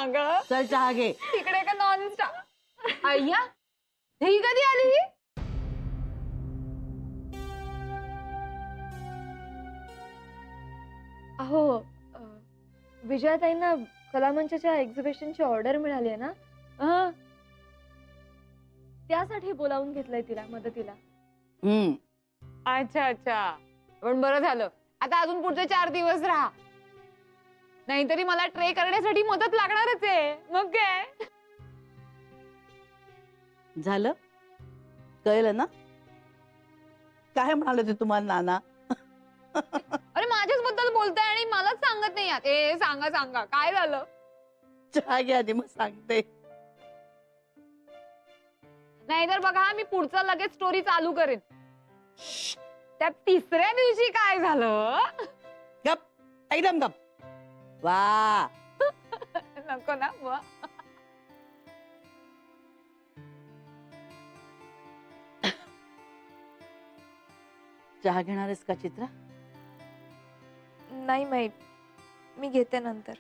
चल चहा घे. तिकडे का नॉन स्टॉप. अय्या ही कधी आली ही? अहो विजयाताईंना कलामंचच्या एक्झिबिशनची ऑर्डर मिळाली आहे ना, त्यासाठी बोलावून घेतलंय तिला मदतीला. अच्छा अच्छा, पण बरं झालं. आता अजून पुढचे 4 दिवस राहा, नाहीतरी मला ट्रे करण्यासाठी मदत लागणारच आहे. मग काय झालं, कळलं ना काय म्हणाले ते तुम्हाला नाना? अरे माझ्याच बद्दल बोलताय आणि मलाच सांगत नाही यात. ए सांगा सांगा काय झालं? चहा घ्या आधी मग सांगते. नाहीतर बघा मी पुढचं लगेच स्टोरी चालू करेन. त्या 3ऱ्या दिवशी काय झालं? गप, एकदम गप. वा नको ना वा. चहा घेणार आहेस का चित्रा? नाही माहित, मी घेते नंतर.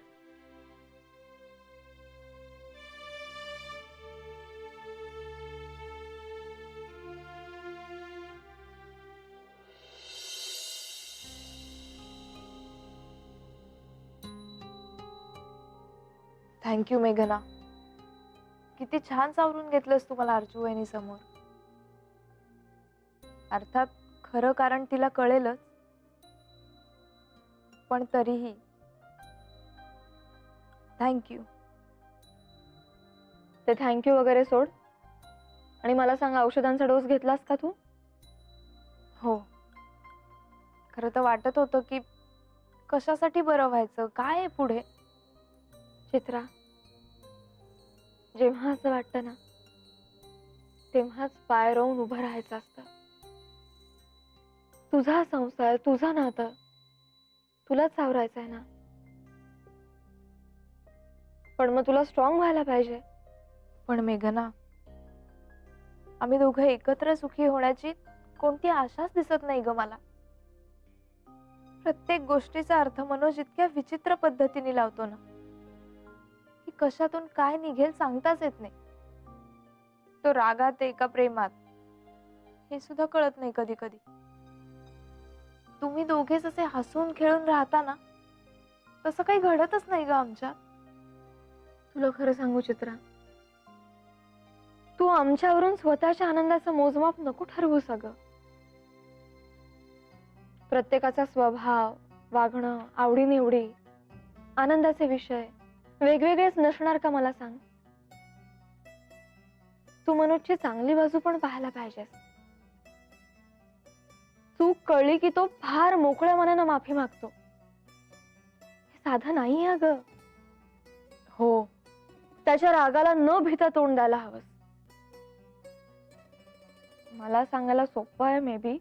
थँक्यू मेघना, किती छान सावरून घेतलंस तू मला अर्जू वहिनी समोर. अर्थात खरं कारण तिला कळेलच, पण तरीही थँक्यू. ते थँक्यू वगैरे सोड आणि मला सांग, औषधांचा डोस घेतलास का तू? हो, खरं तर वाटत होतं की कशासाठी बरं व्हायचं, काय आहे पुढे. चित्रा, जेव्हा असं वाटतं ना तेव्हाच पाय रोवून उभं राहायचं असतं. तुझा संसार, तुझं नातं तुलाच सावरायचं आहे ना. पण मग तुला स्ट्रॉंग व्हायला पाहिजे. पण मेघना, आम्ही दोघं एकत्र सुखी होण्याची कोणती आशाच दिसत नाही ग मला. प्रत्येक गोष्टीचा अर्थ मनोज इतक्या विचित्र पद्धतीने लावतो ना की कशातून काय निघेल सांगताच येत नाही. तो रागात आहे का प्रेमात हे सुद्धा कळत नाही कधी कधी. तुम्ही दोघेच असे हसून खेळून राहता ना, तसं काही घडतच नाही ग आमच्यात. तुला खरं सांगू चित्रा, तू आमच्यावरून स्वतःच्या आनंदाचं मोजमाप नको ठरवूस अगं. प्रत्येकाचा स्वभाव, वागणं, आवडीनिवडी, आनंदाचे विषय वेगवेगळेच नसणार का मला सांग. तू मनोजची चांगली बाजू पण पाहायला पाहिजेस. चूक कळली की तो फार मोकळ्या मनानं माफी मागतो. हे साधं नाही अगं. हो, त्याच्या रागाला न भीता तोंड द्यायला हवंस. मला सांगायला सोपं आहे मे बी,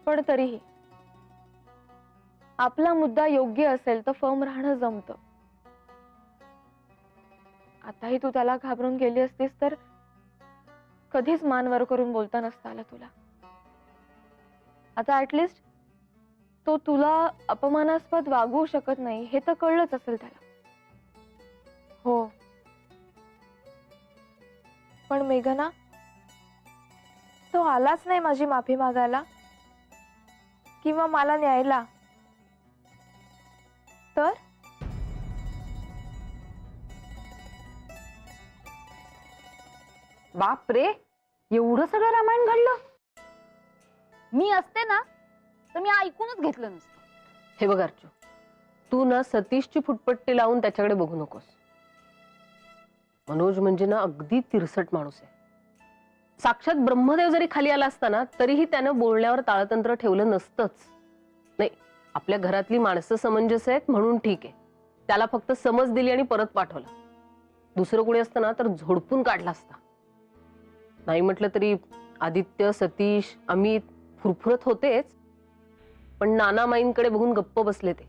पण तरीही आपला मुद्दा योग्य असेल तर फर्म राहणं जमतं. आताही तू त्याला घाबरून गेली असतीस तर कधीच मान वर करून बोलता नसतं आलं तुला. आता ऍटलिस्ट तो तुला अपमानास्पद वागवू शकत नाही हे तर कळलंच असेल त्याला. हो, पण मेघना, तो आलाच नाही माझी माफी मागायला किंवा मला न्यायला तर बाप रे, एवढं सगळं रामायण घडलं. मी असते ना तर मी ऐकूनच घेतलं नसतं. हे बघ अर्जू, तू ना सतीशची फुटपट्टी लावून त्याच्याकडे बघू नकोस. मनोज म्हणजे ना अगदी तिरसट माणूस आहे. साक्षात ब्रह्मदेव जरी खाली आला असता ना तरीही त्यानं बोलण्यावर ताळतंत्र ठेवलं नसतंच. नाही, आपल्या घरातली माणसं समंजस आहेत म्हणून ठीक आहे. त्याला फक्त समज दिली आणि परत पाठवला. दुसरं कोणी असतं ना तर झोडपून काढला असता. नाही म्हटलं तरी आदित्य, सतीश, अमित फुरफुरत होतेच, पण नाना माईंकडे बघून गप्प बसले ते.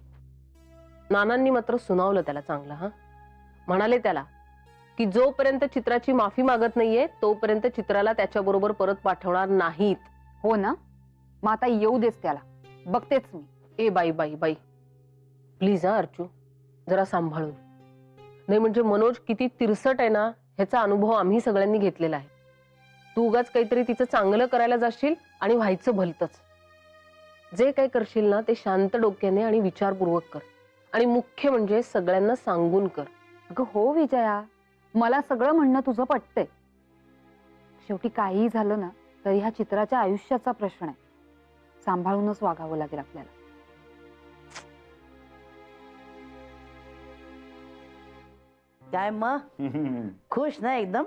नानांनी मात्र सुनावलं त्याला चांगलं. म्हणाले त्याला की जोपर्यंत चित्राची माफी मागत नाहीये तोपर्यंत चित्राला त्याच्या बरोबर परत पाठवणार नाहीत. हो ना, मग आता येऊ देस त्याला, बघतेच मी. ए बाई बाई बाई, प्लीज अर्जू, जरा सांभाळून. नाही म्हणजे मनोज किती तिरसट आहे ना ह्याचा अनुभव आम्ही सगळ्यांनी घेतलेला आहे. तू उगाच काहीतरी तिचं चांगलं करायला जाशील आणि व्हायचं भलतच. जे काही करशील ना ते शांत डोक्याने आणि विचारपूर्वक कर, आणि मुख्य म्हणजे सगळ्यांना सांगून कर. अगं हो विजया, मला सगळं म्हणणं तुझं पटतंय. शेवटी काहीही झालं ना तरी हा चित्राच्या आयुष्याचा प्रश्न आहे. सांभाळूनच वागावं लागेल आपल्याला. काय मग खुश ना एकदम?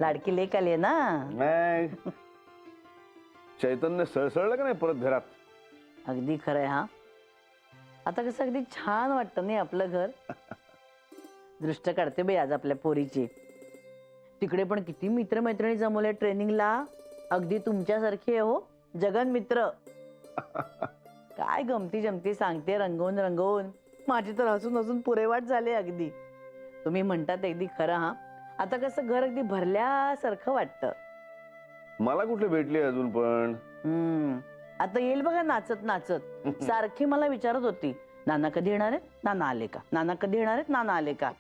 लाडकी लेक आली ना. नाही चैतन्य सळसळलं का नाही परत घरात? अगदी खरंय. हा आता कसं अगदी छान वाटतं नाही आपलं घर. दृष्ट काढते बाई आज आपल्या पोरीची. तिकडे पण किती मित्रमैत्रिणी जमवले ट्रेनिंगला. अगदी तुमच्यासारखे आहे हो जगन मित्र. काय गमती जमती सांगते रंगवून रंगवून. माझी तर हसून हसून पुरेवाट झाले अगदी. तुम्ही म्हणतात अगदी खरं. हा आता कसं घर अगदी भरल्यासारखं वाटतं. मला कुठे भेटली अजून पण? आता येईल बघा नाचत नाचत. सारखी मला विचारत होती नाना कधी येणार आहेत, नाना आले का, नाना कधी येणार आहेत, नाना आले का,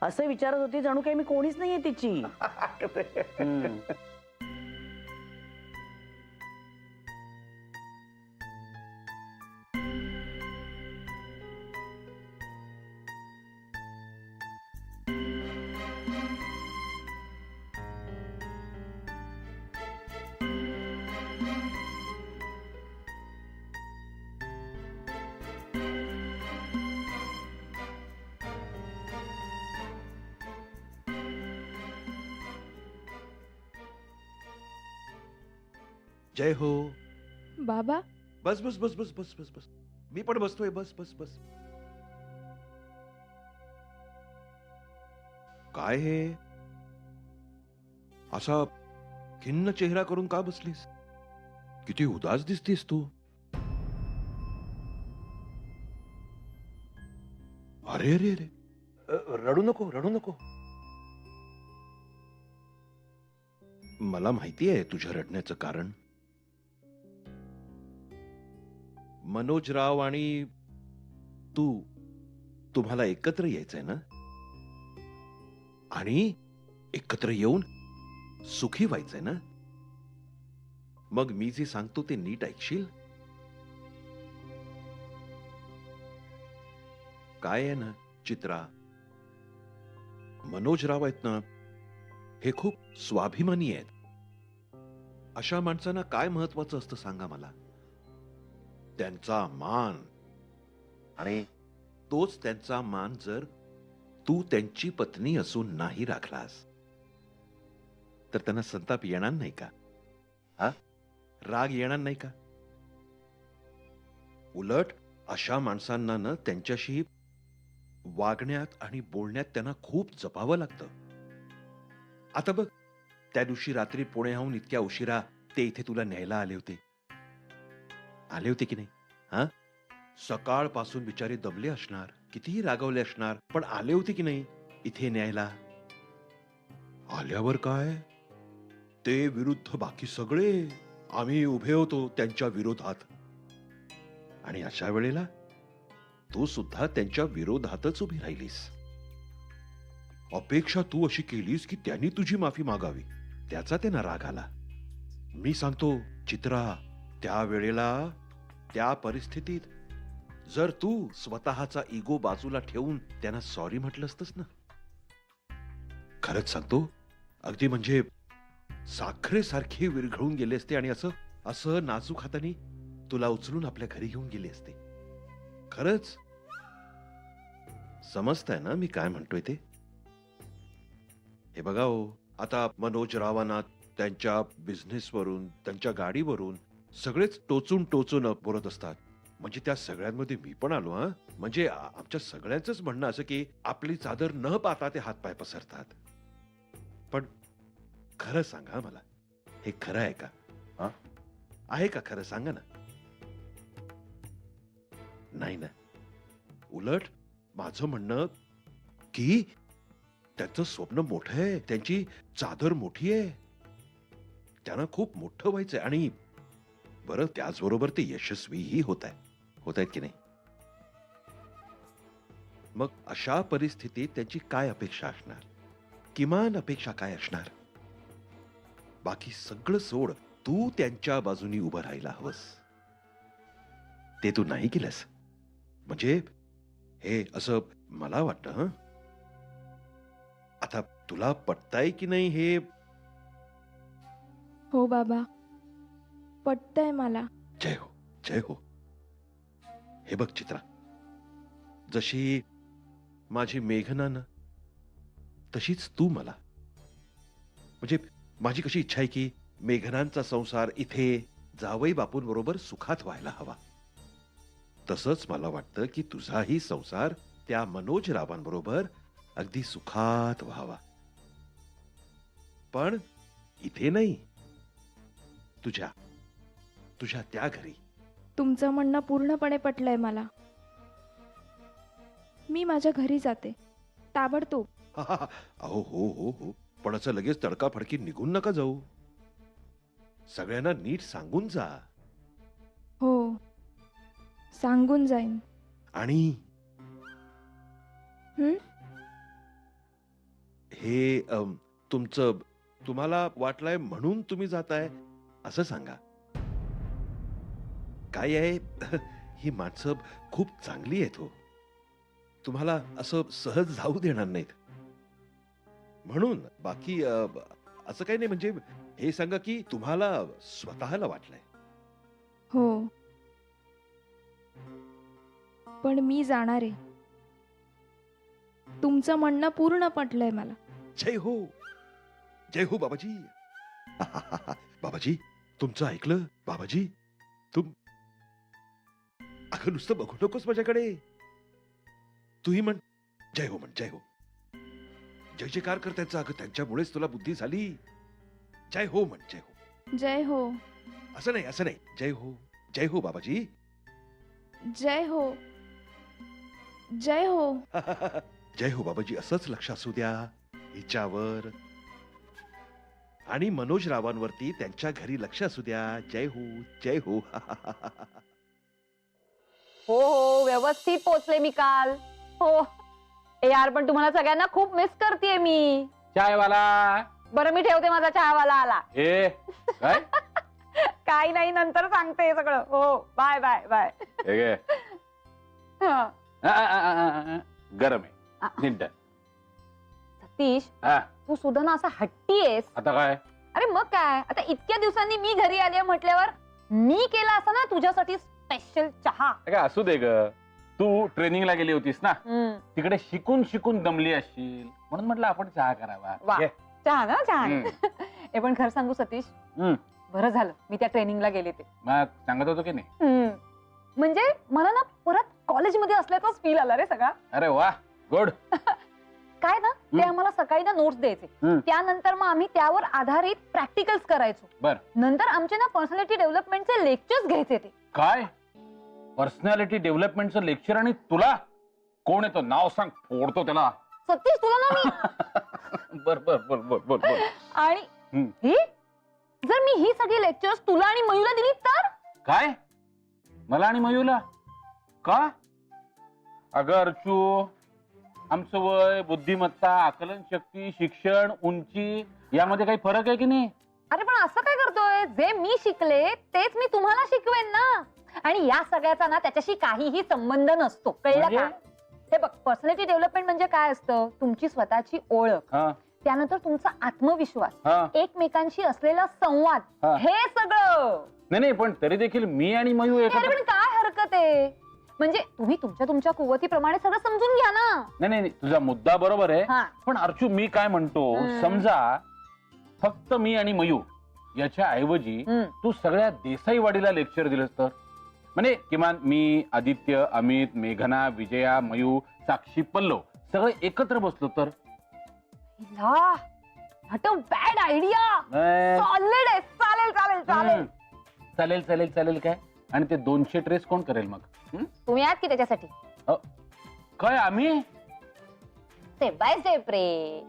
असं विचारत होती जणू काही मी कोणीच नाहीये तिची. जय हो. बाबा बस बस बस बस बस बस बस. मी पण बसतोय. बस बस बस. काय हे असा खिन्न चेहरा करून का बसलीस? किती उदास दिसतीस तू. अरे अरे अरे रडू नको रडू नको. मला माहिती आहे तुझ्या रडण्याचं कारण. मनोजराव आणि तू तुम्हाला एकत्र यायचंय ना, आणि एकत्र येऊन सुखी व्हायचंय ना. मग मी जे सांगतो ते नीट ऐकशील. काय आहे ना चित्रा, मनोजराव आहेत ना हे खूप स्वाभिमानी आहेत. अशा माणसांना काय महत्वाचं असतं सांगा मला? त्यांचा मान. आणि तोच त्यांचा मान जर तू त्यांची पत्नी असून नाही राखलास तर त्यांना संताप येणार नाही का? हा, राग येणार नाही का? उलट अशा माणसांना ना त्यांच्याशी वागण्यात आणि बोलण्यात त्यांना खूप जपावं लागतं. आता बघ, त्या दिवशी रात्री पुण्याहून इतक्या उशिरा ते इथे तुला न्यायला आले होते. आले होते की नाही? हा, सकाळपासून बिचारे दमले असणार, कितीही रागवले असणार, पण आले होते की नाही इथे न्यायला? आल्यावर काय, ते विरुद्ध बाकी सगळे आम्ही उभे होतो त्यांच्या विरोधात. आणि अशा वेळेला तू सुद्धा त्यांच्या विरोधातच उभी राहिलीस. अपेक्षा तू अशी केलीस की त्यांनी तुझी माफी मागावी. त्याचा त्यांना राग आला. मी सांगतो चित्रा, त्या वेळेला त्या परिस्थितीत जर तू स्वतःचा इगो बाजूला ठेवून त्यांना सॉरी म्हटलं असतंस ना, खरंच सांगतो अगदी म्हणजे साखरेसारखे विरघळून गेले असते आणि असं असं नाजूक हाताने तुला उचलून आपल्या घरी घेऊन गेले असते. खरंच समजतंय ना मी काय म्हणतोय ते? हे बघा हो, आता मनोजरावांना त्यांच्या बिझनेसवरून, त्यांच्या गाडीवरून सगळेच टोचून टोचून बोलत असतात. म्हणजे त्या सगळ्यांमध्ये मी पण आलो. हा, म्हणजे आमच्या सगळ्यांचंच म्हणणं असं की आपली चादर न पाहता ते हातपाय पसरतात. पण खरं सांगा मला, हे खरं आहे का? हा, आहे का खरं? सांगा ना. नाही ना. उलट माझं म्हणणं की त्यांचं स्वप्न मोठं आहे, त्यांची चादर मोठी आहे, त्यांना खूप मोठं व्हायचंय. आणि बरं, त्याचबरोबर ते यशस्वीही होत आहेत की नाही? मग अशा परिस्थितीत त्यांची काय अपेक्षा असणार, किमान अपेक्षा काय असणार? बाकी सगळं सोड, तू त्यांच्या बाजूनी उभं राहायला हवंस. ते तू नाही केलंस म्हणजे हे असं मला वाटतं. हं, आता तुला पटताय की नाही हे? हो बाबा, पटतंय मला. जय हो, जय हो. हे बघ चित्रा, जशी माझी मेघना ना, तशीच तू मला. म्हणजे माझी कशी इच्छा आहे की मेघनांचा संसार इथे जावई बापूंबरोबर सुखात व्हायला हवा, तसंच मला वाटतं की तुझाही संसार त्या मनोज रावांबरोबर अगदी सुखात व्हावा. पण इथे नाही, तुझ्या तुझ्या त्या घरी. तुमचं म्हणणं पूर्णपणे पटलंय मला. मी माझ्या घरी जाते ताबडतोब. अहो हो हो हो, पण असं लगेच तडकाफडकी निघून नका जाऊ. सगळ्यांना नीट सांगून जा. हो, सांगून जाईन. आणि हं? हे तुमचं तुम्हाला वाटलंय म्हणून तुम्ही जाताय असं सांगा. काय आहे, ही माणसं खूप चांगली आहेत हो. तुम्हाला असं सहज जाऊ देणार नाहीत म्हणून. बाकी असं काही नाही. म्हणजे हे सांगा की तुम्हाला स्वतःला वाटलंय. हो, पण मी जाणार आहे. तुमचं म्हणणं पूर्ण पटलंय मला. जय हो, जय हो बाबाजी. बाबाजी, तुमचं ऐकलं बाबाजी? अगं नुसतं बघू नकोस माझ्याकडे, तूही म्हण जय हो, म्हण जय हो. जय जयकार कर त्यांचा. अगं त्यांच्यामुळेच तुला बुद्धी झाली. जय हो म्हण, जय हो. जय हो. असं नाही, असं नाही. जय हो, जय हो बाबाजी. जय हो. जय हो. जय हो बाबाजी. असंच लक्ष असू द्या हिच्यावर आणि मनोज रावांवरती, त्यांच्या घरी लक्ष असू द्या. जय हो, जय हो. हो हो, व्यवस्थित पोचले मी काल. हो ए यार, पण तुम्हाला सगळ्यांना खूप मिस करतेय मी. चायवाला बरं, मी ठेवते, माझा चहावाला आला. ए काय काही नाही, नंतर सांगते हे सगळं. हो, बाय बाय बाय. हे घे. हं. गरम आहे नीट. सतीश, हा, तू सुद्धा ना असा हट्टी आहेस. आता काय? अरे मग काय, आता इतक्या दिवसांनी मी घरी आली म्हटल्यावर मी केला असं ना तुझ्यासाठी स्पेशल चहा. काय असू दे ग. तू ट्रेनिंगला गेली होतीस ना, तिकडे शिकून शिकून दमली असशील म्हणून म्हटलं आपण चहा करावा. वा. घे. चहा ना, चहा. हम्म. हे पण खरं सांगू सतीश, हम्म. बरं झालं मी त्या ट्रेनिंगला गेले ते. मग सांगत होतो की नाही? म्हणजे मला ना परत कॉलेजमध्ये असल्याचाच फील आला रे सगळा. अरे वा, गुड. काय ना, ते आम्हाला सकाळी ना नोट्स द्यायचे. त्यानंतर मग आम्ही त्यावर आधारित प्रॅक्टिकल्स करायचो. बर. नंतर आमचे ना पर्सनॅलिटी डेव्हलपमेंटचे लेक्चर्स घ्यायचे ते. काय पर्सनॅलिटी डेव्हलपमेंटचं लेक्चर? आणि तुला कोण येतो? नाव सांग, फोडतो त्याला. सतीश, तुला ना मी बर बर बर बर बर बर. आणि ही जर मी ही सगळी लेक्चर्स तुला आणि मयूला दिली तर? काय? मला आणि मयूला? का? अगं अर्चू, आमचं वय, बुद्धिमत्ता, आकलन शक्ती, शिक्षण, उंची यामध्ये काही फरक आहे की नाही? अरे पण असं काय करतोय? जे मी शिकले तेच मी तुम्हाला शिकवेन ना. आणि या सगळ्याचा ना त्याच्याशी काहीही संबंध नसतो, कळलं म्हणजे? का? हे बघ, पर्सनॅलिटी डेव्हलपमेंट म्हणजे काय असतं? तुमची स्वतःची ओळख, हा, त्यानंतर तुमचा आत्मविश्वास, हा. एकमेकांशी असलेला संवाद, हा. हे सगळं. नाही नाही, पण तरी देखील मी आणि मयू अरे एकत्र. पण काय हरकत आहे? म्हणजे तुम्ही तुमच्या कुवतीप्रमाणे सगळं समजून घ्या ना. नाही नाही, तुझा मुद्दा बरोबर आहे. हा. पण अर्चू, मी काय म्हणतो, समजा फक्त मी आणि मयू याच्या ऐवजी तू सगळ्या देसाईवाडीला लेक्चर दिलंस तर? म्हणजे किमान मी, आदित्य, अमित, मेघना, विजया, मयू, साक्षी, पल्लव सगळे एकत्र बसलो तर? What a bad idea. Solid आहे. चालेल चालेल चालेल. चालेल चालेल चालेल. काय? आणि ते 200 ट्रेस कोण करेल मग? तुम्ही आहात की त्याच्यासाठी? काय आम्ही? स्टेप बाय स्टेप रे.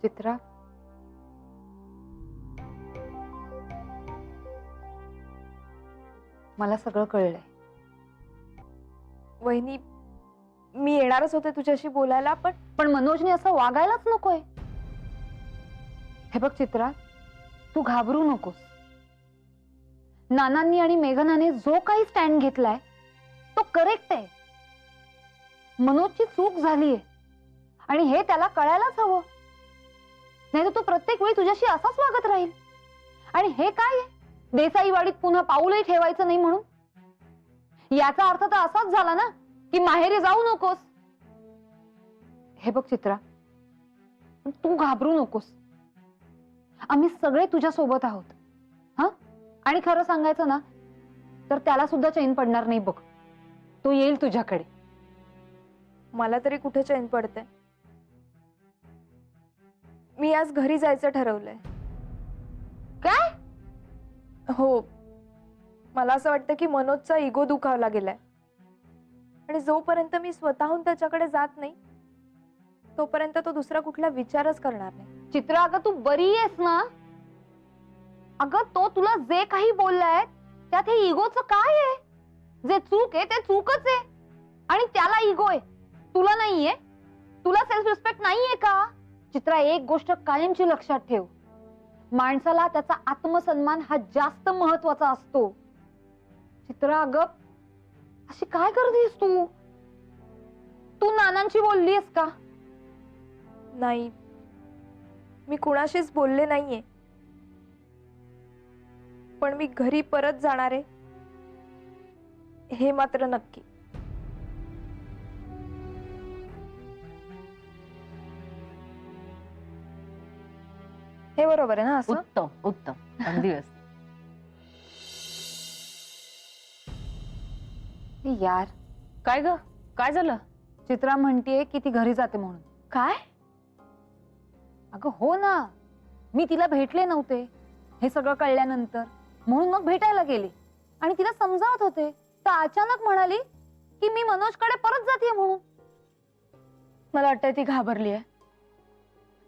चित्रा, मला सगळं कळलंय. वहिनी, मी येणारच होते तुझ्याशी बोलायला, पण मनोजने असं वागायलाच नकोय. हे बघ चित्रा, तू घाबरू नकोस. नानांनी आणि मेघनाने जो काही स्टँड घेतलाय तो करेक्ट आहे. मनोजची चूक झालीये आणि हे त्याला कळायलाच हवं. नाही तर तो प्रत्येक वेळी तुझ्याशी असाच वागत राहील. आणि हे काय आहे, देसाईवाडीत पुन्हा पाऊलही ठेवायचं नाही म्हणून? याचा अर्थ तर असाच झाला ना की माहेरी जाऊ नकोस. हे बघ चित्रा, तू घाबरू नकोस. आम्ही सगळे तुझ्या सोबत आहोत. हा, आणि खरं सांगायचं ना तर त्याला सुद्धा चैन पडणार नाही बघ. तो येईल तुझ्याकडे. मला तरी कुठे चैन पडते. मी आज घरी जायचं ठरवलंय. काय? हो, मला असं वाटतं की मनोजचा इगो दुखावला गेलाय आणि जोपर्यंत मी स्वतःहून त्याच्याकडे जात नाही तोपर्यंत तो दुसरा कुठला विचारच करणार नाही. चित्रा, अगं तू बरी आहेस ना? अगं तो तुला जे काही बोललाय त्यात हे इगोचं काय आहे? जे चूक आहे ते चूकच आहे आणि त्याला इगो आहे, तुला नाहीये. तुला सेल्फ रिस्पेक्ट नाहीये का? चित्रा, एक गोष्ट कायमची लक्षात ठेव. माणसाला त्याचा आत्मसन्मान हा जास्त महत्वाचा असतो. चित्रा, अगं अशी काय करतेस तू? तू नानांशी बोललीस का? नाही, मी कुणाशीच बोलले नाहीये. पण मी घरी परत जाणार आहे हे मात्र नक्की. हे बरोबर आहे ना असं? उत्तम उत्तम, अगदी व्यवस्थित. यार, काय ग, काय झालं? चित्रा म्हणतीये की ती घरी जाते म्हणून. काय? अगं हो ना, मी तिला भेटले नव्हते हे सगळं कळल्यानंतर, म्हणून मग भेटायला गेले आणि तिला समजावत होते तर अचानक म्हणाली की मी मनोजकडे परत जाते म्हणून. मला वाटतंय ती घाबरली आहे.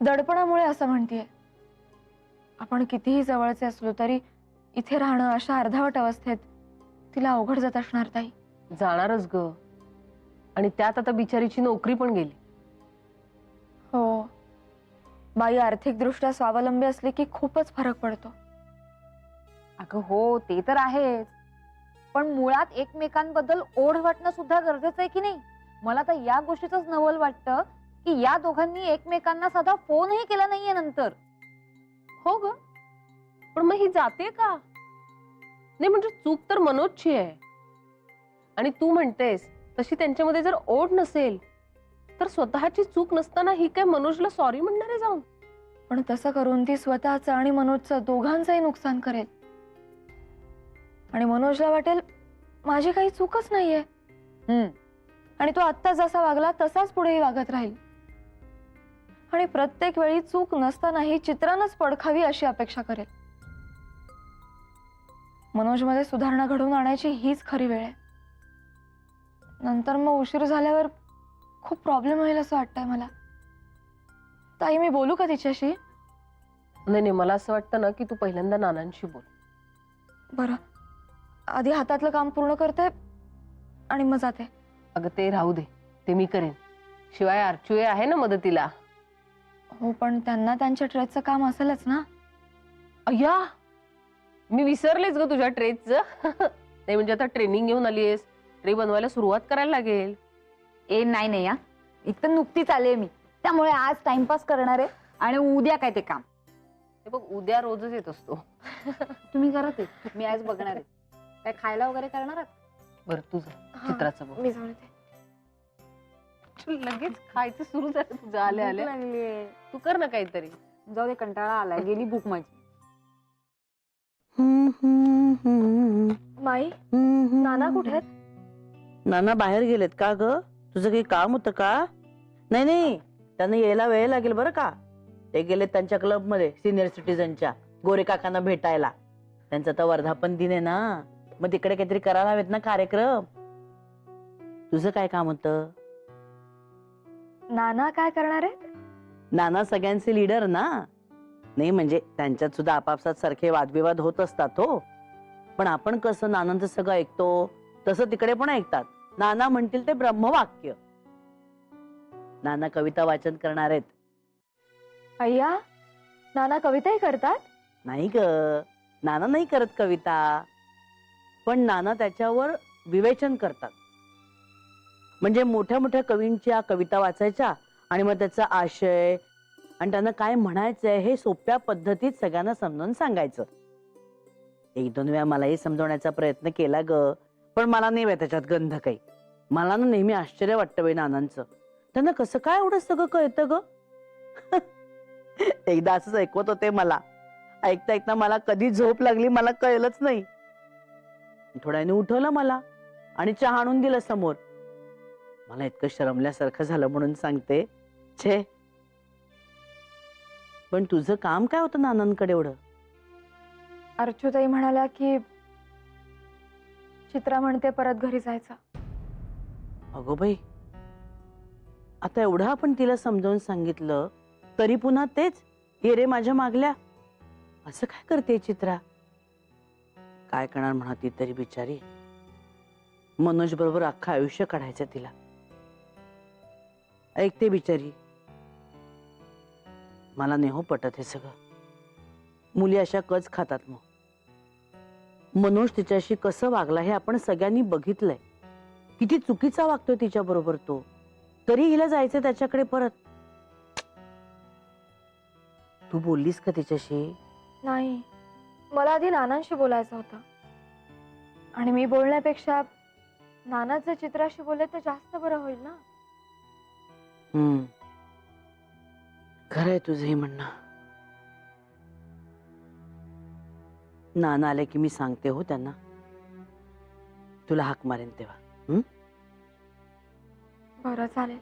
दडपणामुळे असं म्हणतीये. आपण कितीही जवळचे असलो तरी इथे राहणं अशा अर्धवट अवस्थेत तिला अवघड जात असणार ताई. जाणारच ग, आणि त्यात आता बिचारीची नोकरी पण गेली. हो, बाई आर्थिकदृष्ट्या स्वावलंबी असली की खूपच फरक पडतो. अगं हो, ते तर आहेच, पण मुळात एकमेकांबद्दल ओढ वाटणं सुद्धा गरजेचं आहे की नाही? मला तर या गोष्टीचंच नवल वाटतं की या दोघांनी एकमेकांना साधा फोनही केला नाहीये नंतर. हो ग, पण मग ही जाते का? नाही म्हणजे चूक तर मनोजची आहे. आणि तू म्हणतेस तशी त्यांच्यामध्ये जर ओढ नसेल तर स्वतःची चूक नसताना ही काय मनोजला सॉरी म्हणणार आहे जाऊन? पण तसं करून ती स्वतःचं आणि मनोजचं दोघांचंही नुकसान करेल. आणि मनोजला वाटेल माझी काही चूकच नाहीये आणि तो आत्ता जसा वागला तसाच पुढेही वागत राहील. आणि प्रत्येक वेळी चूक नसतानाही चित्रानच पडखावी अशी अपेक्षा करेल. मनोजमध्ये सुधारणा घडवून आणायची हीच खरी वेळ आहे. नंतर मग उशीर झाल्यावर खूप प्रॉब्लेम होईल असं वाटतंय मला. ताई, मी बोलू का तिच्याशी? नाही नाही, मला असं वाटतं ना की तू पहिल्यांदा नानांशी बोल. बरं, आधी हातातलं काम पूर्ण करते आणि मग जाते. अगं ते राहू दे, ते मी करेन. शिवाय अर्चुए आहे ना मदतीला. हो, पण त्यांना त्यांच्या ट्रेसचं काम असेलच ना. अय्या, मी विसरलेच ग तुझ्या ट्रेचं. नाही म्हणजे आता ट्रेनिंग घेऊन आलीयस, ट्रे बनवायला सुरुवात करायला लागेल. ए नाही नाही, या इथं नुकतीच आले मी, त्यामुळे आज टाइमपास करणार आहे आणि उद्या काय ते काम. हे बघ, उद्या रोजच येत असतो. तुम्ही करत आहे, मी आज बघणार आहे. काय खायला वगैरे करणार आहात? बरं तुझं चित्राचं बघ. मी जाऊन येते. लगेच खायचं सुरू झालं तुझं आले आले. तू कर ना काहीतरी. जाऊ दे, कंटाळा आलाय, गेली भूक माझी. माई, नाना कुठे आहेत? नाना बाहेर गेलेत का ग? तुझं काही काम होतं का? नाही नाही, त्यांना यायला वेळ लागेल बरं का. ते गेलेत त्यांच्या क्लब मध्ये सिनियर सिटीजनच्या गोरे काकांना भेटायला. त्यांचा तर वर्धापन दिन आहे ना, मग तिकडे काहीतरी करायला हवेत ना कार्यक्रम. तुझं काय काम होतं? नाना काय करणार आहे? नाना सगळ्यांचे लीडर ना. नाही म्हणजे त्यांच्यात सुद्धा आपापसात सारखे वादविवाद होत असतात हो, पण आपण कसं नानांचं सगळं ऐकतो तसं तिकडे पण ऐकतात. नाना म्हणतील ते ब्रह्मवाक्य. नाना कविता वाचन करणार आहेत. अय्या, नाना कविताही करतात? नाही ग, नाना नाही करत कविता, पण नाना त्याच्यावर विवेचन करतात. म्हणजे मोठ्या मोठ्या कवींच्या कविता वाचायच्या आणि मग त्याचा आशय आणि त्यांना काय म्हणायचंय हे सोप्या पद्धतीत सगळ्यांना समजावून सांगायचं. एक दोन वेळा मलाही समजवण्याचा प्रयत्न केला ग, पण मला नाही बाई त्याच्यात गंध काही. मला ना नेहमी आश्चर्य वाटतं बाई नानांचं. त्यांना कसं काय एवढं सगळं कळतं ग? एकदा असंच ऐकवत होते मला. ऐकता ऐकता मला कधी झोप लागली मला कळलंच नाही. थोड्याने उठवलं मला आणि चहा आणून दिलं समोर. मला इतकं शरमल्यासारखं झालं म्हणून सांगते. छे, पण तुझं काम काय होतं नानांकडे एवढं? अर्चूताई म्हणाल्या की चित्रा म्हणते परत घरी जायचं. अगो बाई, आता एवढं आपण तिला समजावून सांगितलं तरी पुन्हा तेच, ये रे माझ्या मागल्या. असं काय करते चित्रा? काय करणार म्हणा ती तरी बिचारी. मनोज बरोबर अख्खं आयुष्य काढायचं तिला. ऐकते बिचारी. मला नाही हो पटत हे सगळं. मुली अशा कच खातात. मग मनोज तिच्याशी कसं वागला हे आपण सगळ्यांनी बघितलंय. किती चुकीचा वागतोय तिच्या बरोबर तो, तरी हिला जायचंय त्याच्याकडे परत. तू बोललीस का तिच्याशी? नाही, मला आधी नानांशी बोलायचं होतं. आणि मी बोलण्यापेक्षा नानाच जर चित्राशी बोलले तर जास्त बरं होईल ना. खरंय तुझंही म्हणणं. नाना आले की मी सांगते हो त्यांना. तुला हाक मारेन तेव्हा. बरं, चालेल.